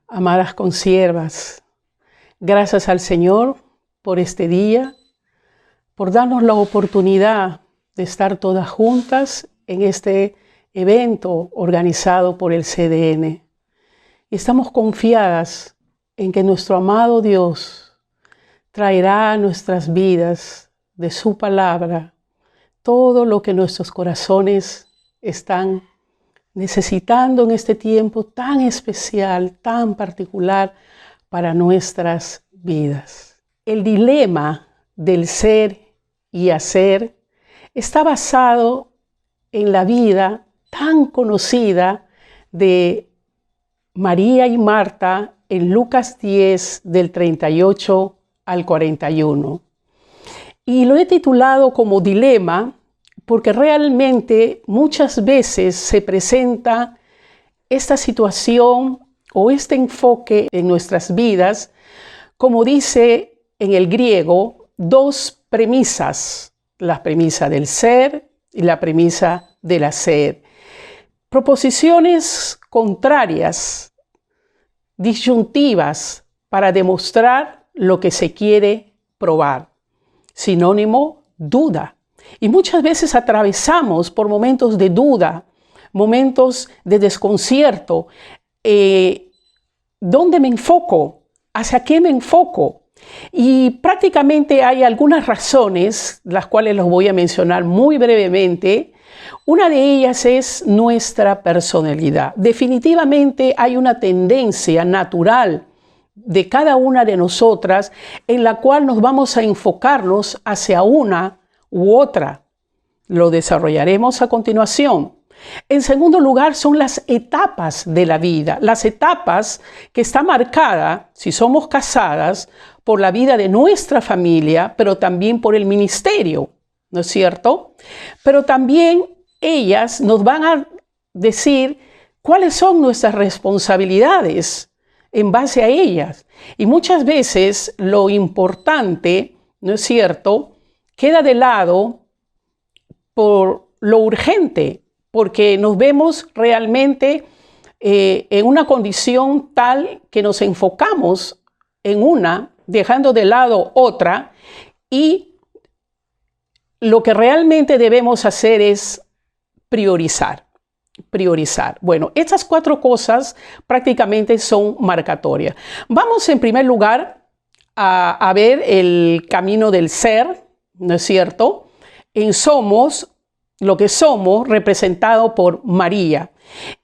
Amadas consiervas, gracias al Señor por este día, por darnos la oportunidad de estar todas juntas en este evento organizado por el CDN. Y estamos confiadas en que nuestro amado Dios traerá a nuestras vidas de su palabra todo lo que nuestros corazones están necesitando en este tiempo tan especial, tan particular para nuestras vidas. El dilema del ser y hacer está basado en la vida tan conocida de María y Marta en Lucas 10 del 38 al 41. Y lo he titulado como dilema porque realmente muchas veces se presenta esta situación o este enfoque en nuestras vidas, como dice en el griego, dos premisas, la premisa del ser y la premisa del hacer. Proposiciones contrarias, disyuntivas para demostrar lo que se quiere probar. Sinónimo, duda. Y muchas veces atravesamos por momentos de duda, momentos de desconcierto. ¿Dónde me enfoco? ¿Hacia qué me enfoco? Y prácticamente hay algunas razones, las cuales los voy a mencionar muy brevemente. Una de ellas es nuestra personalidad. Definitivamente hay una tendencia natural de cada una de nosotras en la cual nos vamos a enfocarnos hacia una u otra. Lo desarrollaremos a continuación. En segundo lugar, son las etapas de la vida. Las etapas que está marcada, si somos casadas, por la vida de nuestra familia, pero también por el ministerio, ¿no es cierto? Pero también ellas nos van a decir cuáles son nuestras responsabilidades en base a ellas. Y muchas veces lo importante, ¿no es cierto?, queda de lado por lo urgente, porque nos vemos realmente en una condición tal que nos enfocamos en una, dejando de lado otra, y lo que realmente debemos hacer es priorizar. Bueno, estas cuatro cosas prácticamente son marcatorias. Vamos en primer lugar a ver el camino del ser, ¿no es cierto? En somos, lo que somos, representado por María.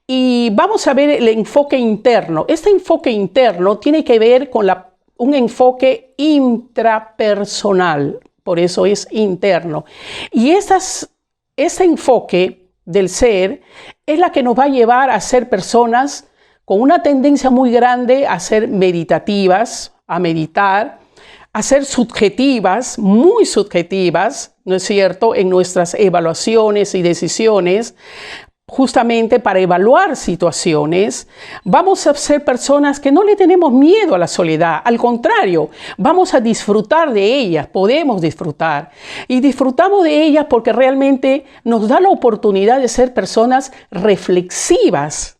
Y vamos a ver el enfoque interno. Este enfoque interno tiene que ver con un enfoque intrapersonal, por eso es interno. Y este enfoque del ser es la que nos va a llevar a ser personas con una tendencia muy grande a ser meditativas, a meditar, a ser subjetivas, muy subjetivas, ¿no es cierto?, en nuestras evaluaciones y decisiones, justamente para evaluar situaciones. Vamos a ser personas que no le tenemos miedo a la soledad, al contrario, vamos a disfrutar de ellas, podemos disfrutar. Y disfrutamos de ellas porque realmente nos da la oportunidad de ser personas reflexivas.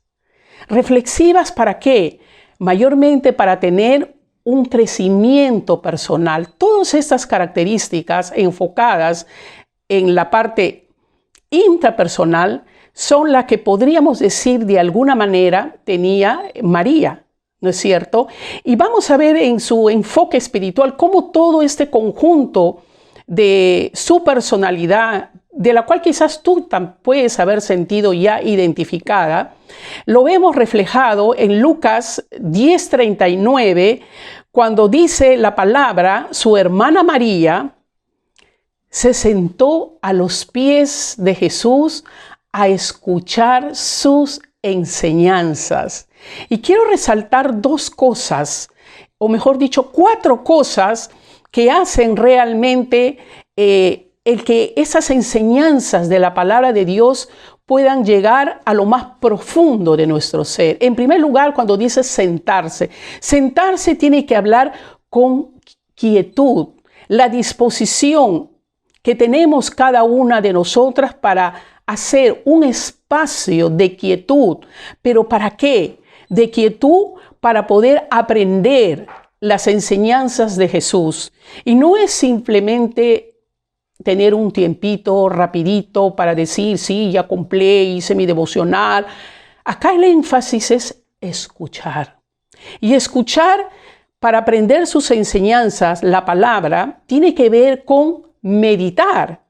¿Reflexivas para qué? Mayormente para tener un crecimiento personal. Todas estas características enfocadas en la parte intrapersonal son las que podríamos decir de alguna manera tenía María, ¿no es cierto? Y vamos a ver en su enfoque espiritual cómo todo este conjunto de su personalidad, de la cual quizás tú puedes haber sentido ya identificada, lo vemos reflejado en Lucas 10:39, cuando dice la palabra, su hermana María se sentó a los pies de Jesús a escuchar sus enseñanzas. Y quiero resaltar dos cosas, o mejor dicho, cuatro cosas que hacen realmente el que esas enseñanzas de la palabra de Dios puedan llegar a lo más profundo de nuestro ser. En primer lugar, cuando dice sentarse, sentarse tiene que hablar con quietud, la disposición que tenemos cada una de nosotras para hacer un espacio de quietud. ¿Pero para qué? De quietud para poder aprender las enseñanzas de Jesús. Y no es simplemente tener un tiempito rapidito para decir, sí, ya cumplí, hice mi devocional. Acá el énfasis es escuchar. Y escuchar para aprender sus enseñanzas, la palabra, tiene que ver con meditar.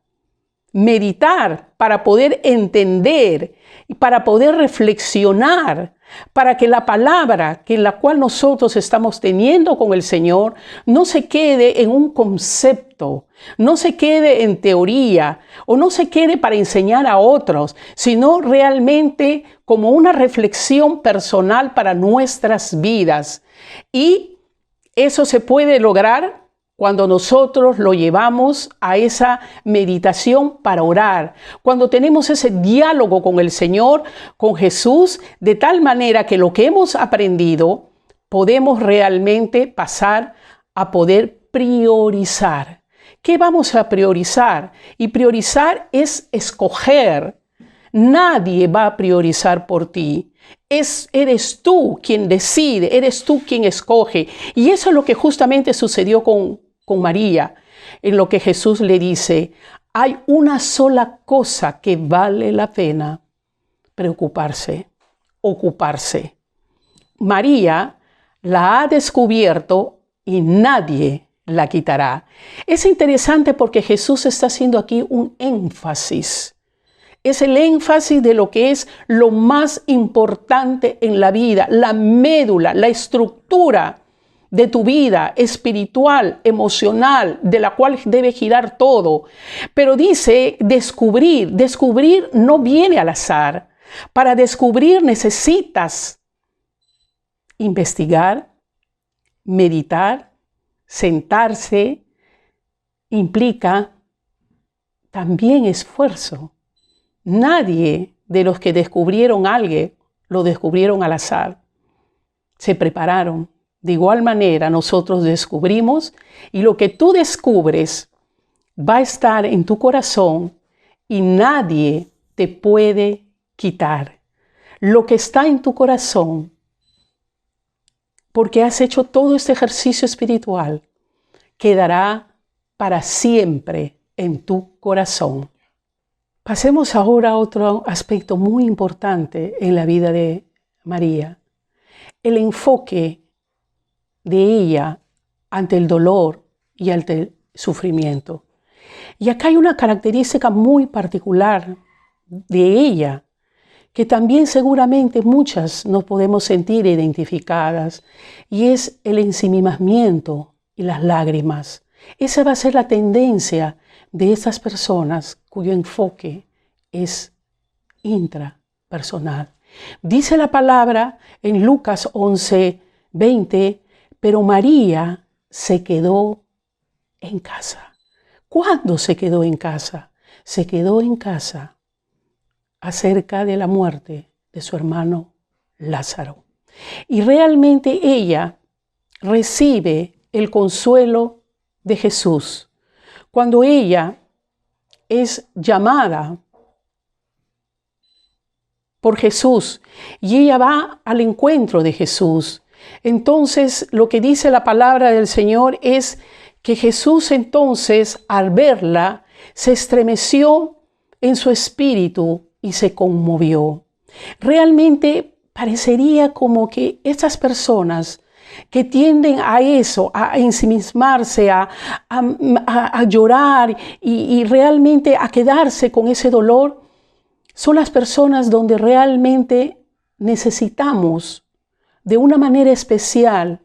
Meditar para poder entender y para poder reflexionar, para que la palabra que la cual nosotros estamos teniendo con el Señor no se quede en un concepto, no se quede en teoría o no se quede para enseñar a otros, sino realmente como una reflexión personal para nuestras vidas. Y eso se puede lograr cuando nosotros lo llevamos a esa meditación para orar, cuando tenemos ese diálogo con el Señor, con Jesús, de tal manera que lo que hemos aprendido podemos realmente pasar a poder priorizar. ¿Qué vamos a priorizar? Y priorizar es escoger. Nadie va a priorizar por ti. Eres tú quien decide, eres tú quien escoge. Y eso es lo que justamente sucedió con María, en lo que Jesús le dice, hay una sola cosa que vale la pena preocuparse, ocuparse. María la ha descubierto y nadie la quitará. Es interesante porque Jesús está haciendo aquí un énfasis. Es el énfasis de lo que es lo más importante en la vida, la médula, la estructura de tu vida espiritual, emocional, de la cual debe girar todo. Pero dice descubrir. Descubrir no viene al azar. Para descubrir necesitas investigar, meditar, sentarse. Implica también esfuerzo. Nadie de los que descubrieron algo lo descubrieron al azar. Se prepararon. De igual manera, nosotros descubrimos y lo que tú descubres va a estar en tu corazón y nadie te puede quitar. Lo que está en tu corazón, porque has hecho todo este ejercicio espiritual, quedará para siempre en tu corazón. Pasemos ahora a otro aspecto muy importante en la vida de María. El enfoque de ella ante el dolor y ante el sufrimiento. Y acá hay una característica muy particular de ella, que también seguramente muchas nos podemos sentir identificadas, y es el ensimismamiento y las lágrimas. Esa va a ser la tendencia de esas personas cuyo enfoque es intrapersonal. Dice la palabra en Lucas 11:20, pero María se quedó en casa. ¿Cuándo se quedó en casa? Se quedó en casa acerca de la muerte de su hermano Lázaro. Y realmente ella recibe el consuelo de Jesús cuando ella es llamada por Jesús y ella va al encuentro de Jesús. Entonces, lo que dice la palabra del Señor es que Jesús entonces, al verla, se estremeció en su espíritu y se conmovió. Realmente parecería como que estas personas que tienden a eso, a ensimismarse, a llorar y realmente a quedarse con ese dolor, son las personas donde realmente necesitamos de una manera especial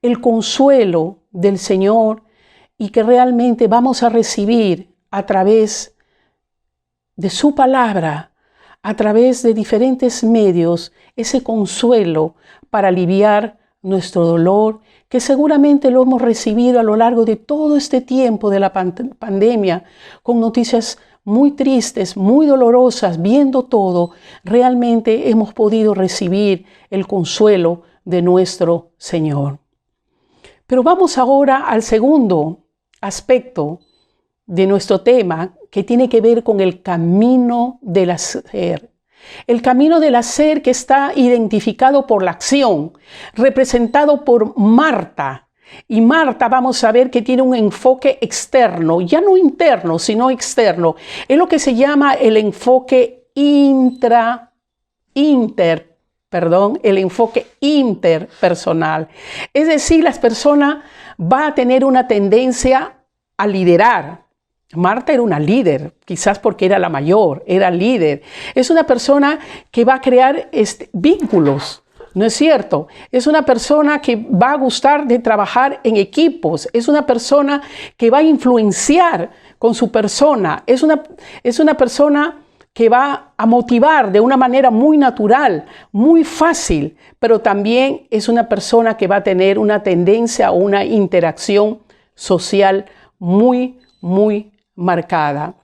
el consuelo del Señor y que realmente vamos a recibir a través de su palabra, a través de diferentes medios, ese consuelo para aliviar nuestro dolor, que seguramente lo hemos recibido a lo largo de todo este tiempo de la pandemia, con noticias muy tristes, muy dolorosas, viendo todo, realmente hemos podido recibir el consuelo de nuestro Señor. Pero vamos ahora al segundo aspecto de nuestro tema, que tiene que ver con el camino del hacer. El camino del hacer que está identificado por la acción, representado por Marta. Y Marta vamos a ver que tiene un enfoque externo, ya no interno, sino externo. Es lo que se llama el enfoque el enfoque interpersonal. Es decir, la persona va a tener una tendencia a liderar. Marta era una líder, quizás porque era la mayor, era líder. Es una persona que va a crear vínculos, ¿no es cierto? Es una persona que va a gustar de trabajar en equipos. Es una persona que va a influenciar con su persona. Es una persona que va a motivar de una manera muy natural, muy fácil, pero también es una persona que va a tener una tendencia a una interacción social muy marcada.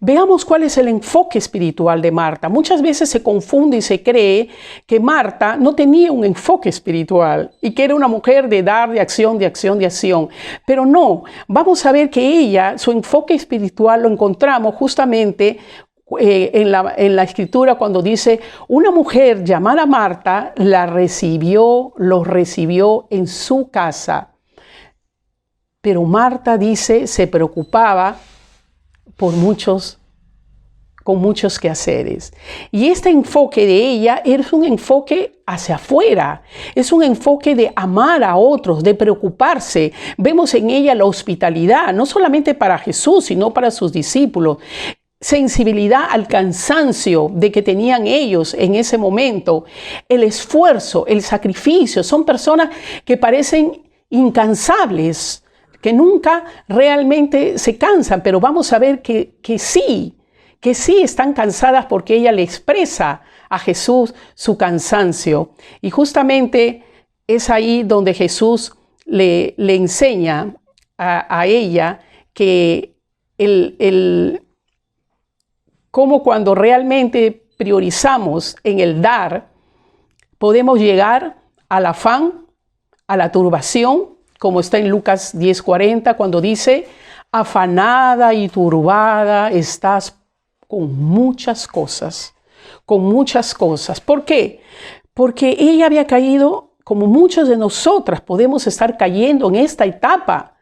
Veamos cuál es el enfoque espiritual de Marta. Muchas veces se confunde y se cree que Marta no tenía un enfoque espiritual y que era una mujer de dar, de acción. Pero no, vamos a ver que ella, su enfoque espiritual lo encontramos justamente en la escritura cuando dice, una mujer llamada Marta lo recibió en su casa. Pero Marta dice, se preocupaba con muchos quehaceres. Y este enfoque de ella es un enfoque hacia afuera, es un enfoque de amar a otros, de preocuparse. Vemos en ella la hospitalidad, no solamente para Jesús, sino para sus discípulos. Sensibilidad al cansancio de que tenían ellos en ese momento, el esfuerzo, el sacrificio. Son personas que parecen incansables, que nunca realmente se cansan, pero vamos a ver que sí están cansadas porque ella le expresa a Jesús su cansancio. Y justamente es ahí donde Jesús le enseña a ella que cómo cuando realmente priorizamos en el dar, podemos llegar al afán, a la turbación, como está en Lucas 10:40, cuando dice, afanada y turbada estás con muchas cosas. ¿Por qué? Porque ella había caído, como muchos de nosotras podemos estar cayendo en esta etapa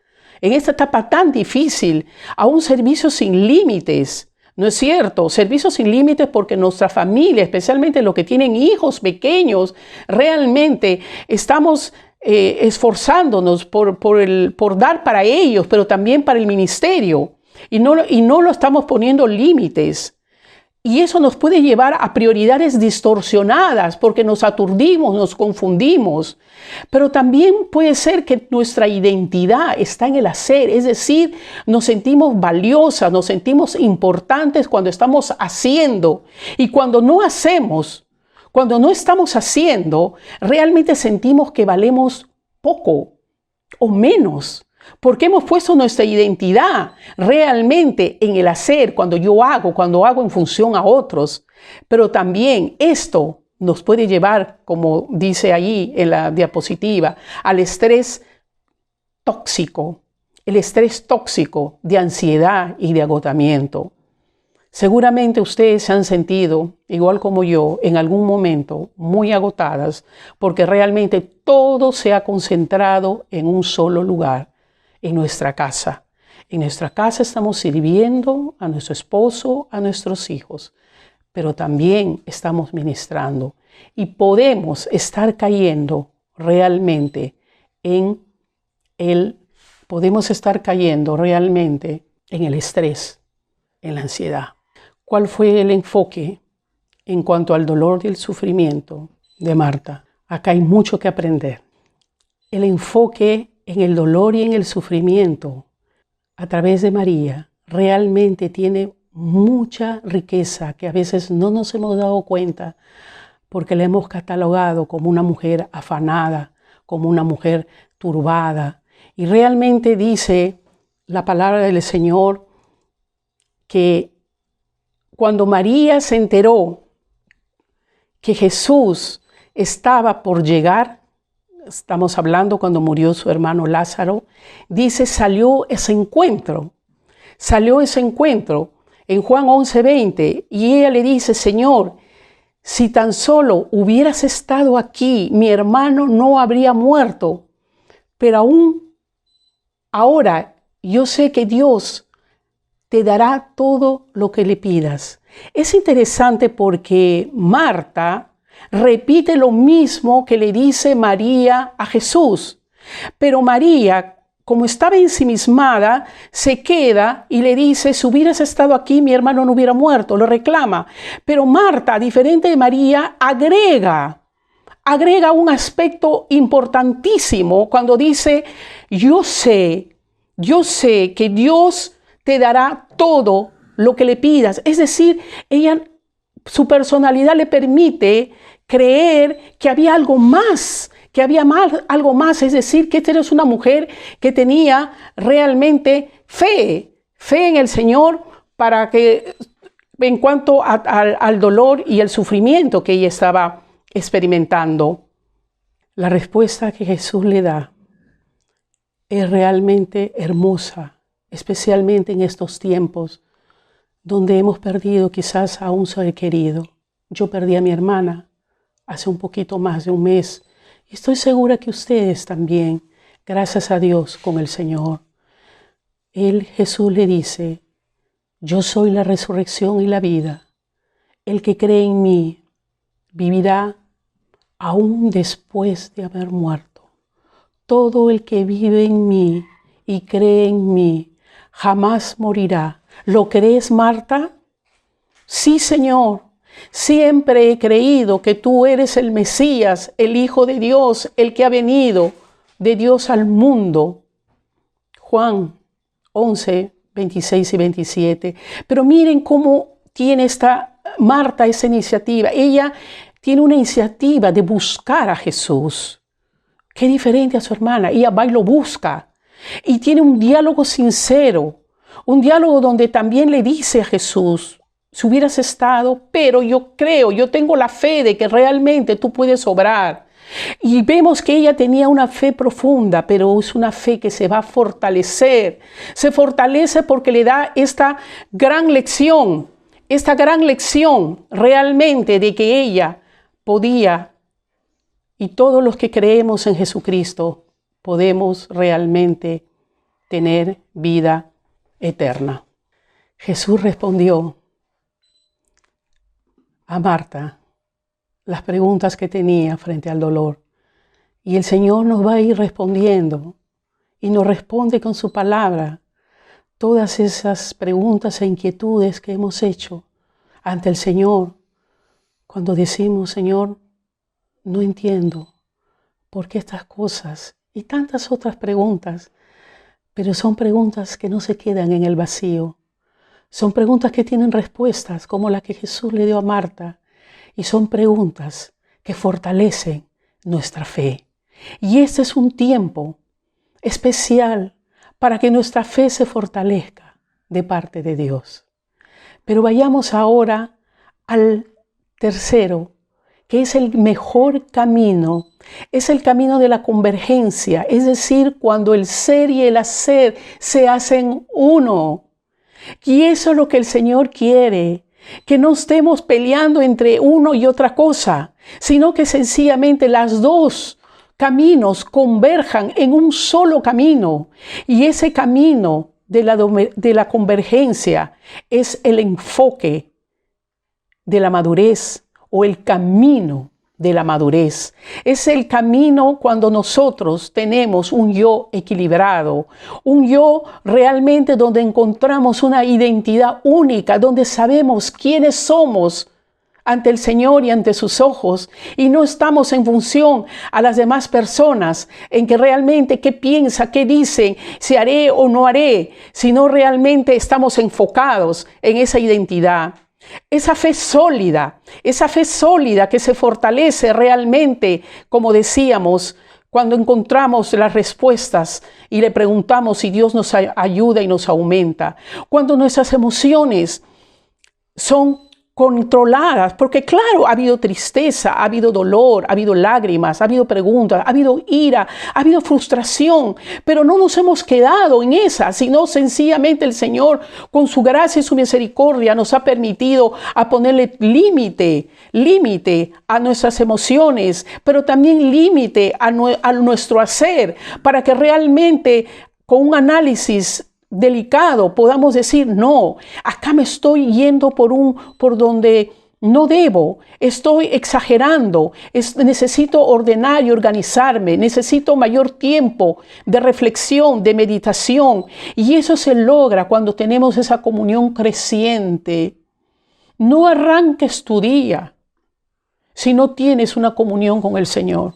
tan difícil, a un servicio sin límites. ¿No es cierto? Servicios sin límites porque nuestra familia, especialmente los que tienen hijos pequeños, realmente estamos esforzándonos por dar para ellos, pero también para el ministerio. Y no lo estamos poniendo límites. Y eso nos puede llevar a prioridades distorsionadas porque nos aturdimos, nos confundimos. Pero también puede ser que nuestra identidad está en el hacer, es decir, nos sentimos valiosas, nos sentimos importantes cuando estamos haciendo. Y cuando no hacemos, cuando no estamos haciendo, realmente sentimos que valemos poco o menos. Porque hemos puesto nuestra identidad realmente en el hacer, cuando hago en función a otros. Pero también esto nos puede llevar, como dice ahí en la diapositiva, al estrés tóxico, el estrés tóxico de ansiedad y de agotamiento. Seguramente ustedes se han sentido, igual como yo, en algún momento muy agotadas, porque realmente todo se ha concentrado en un solo lugar. En nuestra casa. En nuestra casa estamos sirviendo a nuestro esposo, a nuestros hijos, pero también estamos ministrando y podemos estar cayendo realmente en el estrés, en la ansiedad. ¿Cuál fue el enfoque en cuanto al dolor y el sufrimiento de Marta? Acá hay mucho que aprender. El enfoque en el dolor y en el sufrimiento a través de María realmente tiene mucha riqueza que a veces no nos hemos dado cuenta porque la hemos catalogado como una mujer afanada, como una mujer turbada. Y realmente dice la palabra del Señor que cuando María se enteró que Jesús estaba por llegar, estamos hablando cuando murió su hermano Lázaro, dice, salió ese encuentro en Juan 11:20, y ella le dice, Señor, si tan solo hubieras estado aquí, mi hermano no habría muerto. Pero aún ahora yo sé que Dios te dará todo lo que le pidas. Es interesante porque Marta repite lo mismo que le dice María a Jesús. Pero María, como estaba ensimismada, se queda y le dice, si hubieras estado aquí, mi hermano no hubiera muerto, lo reclama. Pero Marta, diferente de María, agrega un aspecto importantísimo cuando dice, yo sé que Dios te dará todo lo que le pidas. Es decir, su personalidad le permite creer que había algo más, algo más, es decir, que esta es una mujer que tenía realmente fe en el Señor para que, en cuanto al dolor y el sufrimiento que ella estaba experimentando. La respuesta que Jesús le da es realmente hermosa, especialmente en estos tiempos donde hemos perdido quizás a un ser querido. Yo perdí a mi hermana hace un poquito más de un mes. Y estoy segura que ustedes también, gracias a Dios, con el Señor. Jesús le dice, yo soy la resurrección y la vida. El que cree en mí vivirá aún después de haber muerto. Todo el que vive en mí y cree en mí jamás morirá. ¿Lo crees, Marta? Sí, Señor. Siempre he creído que tú eres el Mesías, el Hijo de Dios, el que ha venido de Dios al mundo. Juan 11, 26 y 27. Pero miren cómo tiene Marta esa iniciativa. Ella tiene una iniciativa de buscar a Jesús. Qué diferente a su hermana. Ella va y lo busca. Y tiene un diálogo sincero. Un diálogo donde también le dice a Jesús, si hubieras estado, pero yo creo, yo tengo la fe de que realmente tú puedes obrar. Y vemos que ella tenía una fe profunda, pero es una fe que se va a fortalecer. Se fortalece porque le da esta gran lección realmente de que ella podía, y todos los que creemos en Jesucristo, podemos realmente tener vida eterna. Jesús respondió a Marta las preguntas que tenía frente al dolor. Y el Señor nos va a ir respondiendo y nos responde con su palabra todas esas preguntas e inquietudes que hemos hecho ante el Señor cuando decimos, Señor, no entiendo por qué estas cosas y tantas otras preguntas, pero son preguntas que no se quedan en el vacío. Son preguntas que tienen respuestas como la que Jesús le dio a Marta y son preguntas que fortalecen nuestra fe. Y este es un tiempo especial para que nuestra fe se fortalezca de parte de Dios. Pero vayamos ahora al tercero, que es el mejor camino. Es el camino de la convergencia, es decir, cuando el ser y el hacer se hacen uno. Y eso es lo que el Señor quiere, que no estemos peleando entre uno y otra cosa, sino que sencillamente las dos caminos converjan en un solo camino. Y ese camino de la convergencia es el enfoque de la madurez o el camino de la madurez. Es el camino cuando nosotros tenemos un yo equilibrado, un yo realmente donde encontramos una identidad única, donde sabemos quiénes somos ante el Señor y ante sus ojos, y no estamos en función a las demás personas, en que realmente qué piensa, qué dicen, si haré o no haré, sino realmente estamos enfocados en esa identidad. Esa fe sólida que se fortalece realmente, como decíamos, cuando encontramos las respuestas y le preguntamos si Dios nos ayuda y nos aumenta. Cuando nuestras emociones son controladas, porque claro, ha habido tristeza, ha habido dolor, ha habido lágrimas, ha habido preguntas, ha habido ira, ha habido frustración, pero no nos hemos quedado en esa, sino sencillamente el Señor, con su gracia y su misericordia, nos ha permitido a ponerle límite a nuestras emociones, pero también límite a nuestro hacer, para que realmente con un análisis delicado podamos decir, no, acá me estoy yendo por donde no debo, estoy exagerando, necesito ordenar y organizarme, necesito mayor tiempo de reflexión, de meditación, y eso se logra cuando tenemos esa comunión creciente. No arranques tu día si no tienes una comunión con el Señor,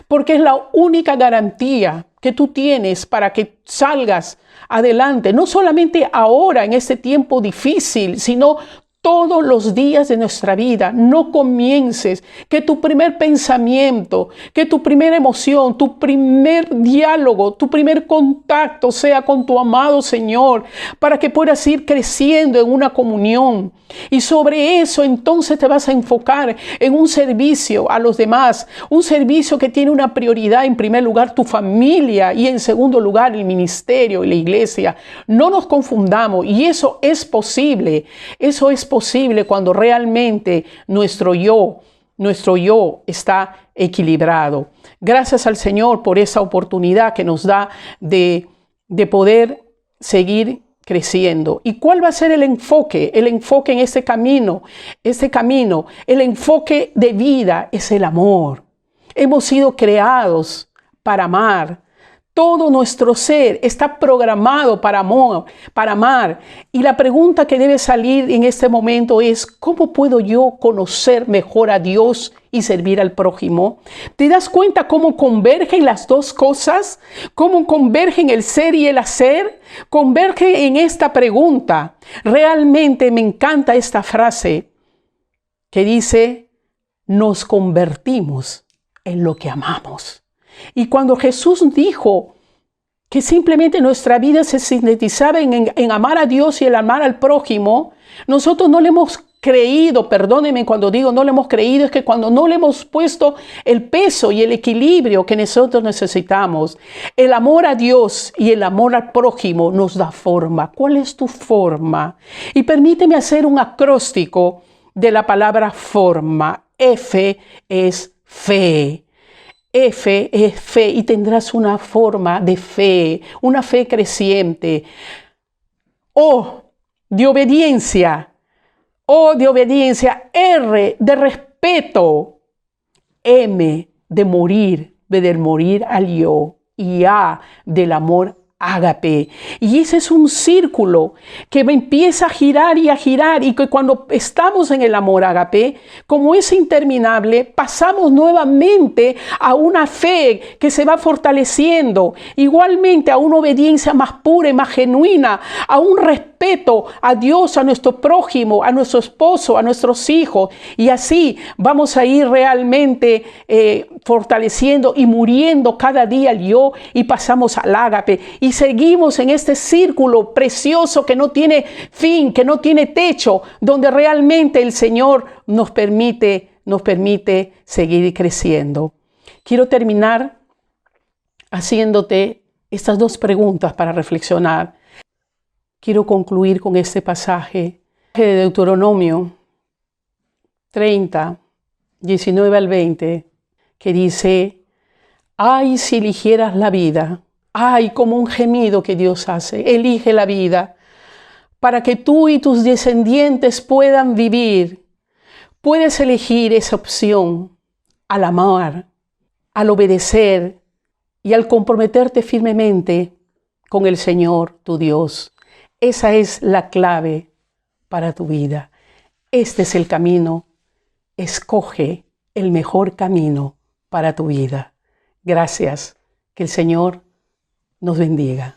porque es la única garantía que tú tienes para que salgas adelante, no solamente ahora en este tiempo difícil, sino todos los días de nuestra vida. No comiences que tu primer pensamiento, que tu primera emoción, tu primer diálogo, tu primer contacto sea con tu amado Señor, para que puedas ir creciendo en una comunión. Y sobre eso entonces te vas a enfocar en un servicio a los demás, un servicio que tiene una prioridad, en primer lugar tu familia y en segundo lugar el ministerio y la iglesia. No nos confundamos, y eso es posible cuando realmente nuestro yo está equilibrado. Gracias al Señor por esa oportunidad que nos da de poder seguir creciendo. ¿Y cuál va a ser el enfoque? El enfoque en este camino, el enfoque de vida es el amor. Hemos sido creados para amar. Todo nuestro ser está programado para amar. Y la pregunta que debe salir en este momento es, ¿cómo puedo yo conocer mejor a Dios y servir al prójimo? ¿Te das cuenta cómo convergen las dos cosas? ¿Cómo convergen el ser y el hacer? Convergen en esta pregunta. Realmente me encanta esta frase que dice, nos convertimos en lo que amamos. Y cuando Jesús dijo que simplemente nuestra vida se sintetizaba en amar a Dios y el amar al prójimo, nosotros no le hemos creído, perdónenme cuando digo no le hemos creído, es que cuando no le hemos puesto el peso y el equilibrio que nosotros necesitamos. El amor a Dios y el amor al prójimo nos da forma. ¿Cuál es tu forma? Y permíteme hacer un acróstico de la palabra forma. F es fe. F es fe y tendrás una forma de fe, una fe creciente. O de obediencia. O de obediencia. R de respeto. M de morir, del morir al yo. Y A del amor ágape. Y ese es un círculo que empieza a girar y que cuando estamos en el amor ágape, como es interminable, pasamos nuevamente a una fe que se va fortaleciendo, igualmente a una obediencia más pura y más genuina, a un respeto a Dios, a nuestro prójimo, a nuestro esposo, a nuestros hijos, y así vamos a ir realmente fortaleciendo y muriendo cada día el yo, y pasamos al ágape y seguimos en este círculo precioso que no tiene fin, que no tiene techo, donde realmente el Señor nos permite seguir creciendo. Quiero terminar haciéndote estas dos preguntas para reflexionar. Quiero concluir con este pasaje de Deuteronomio 30, 19 al 20, que dice, ay, si eligieras la vida. Ay, como un gemido que Dios hace. Elige la vida para que tú y tus descendientes puedan vivir. Puedes elegir esa opción al amar, al obedecer y al comprometerte firmemente con el Señor, tu Dios. Esa es la clave para tu vida. Este es el camino. Escoge el mejor camino para tu vida. Gracias. Que el Señor nos bendiga.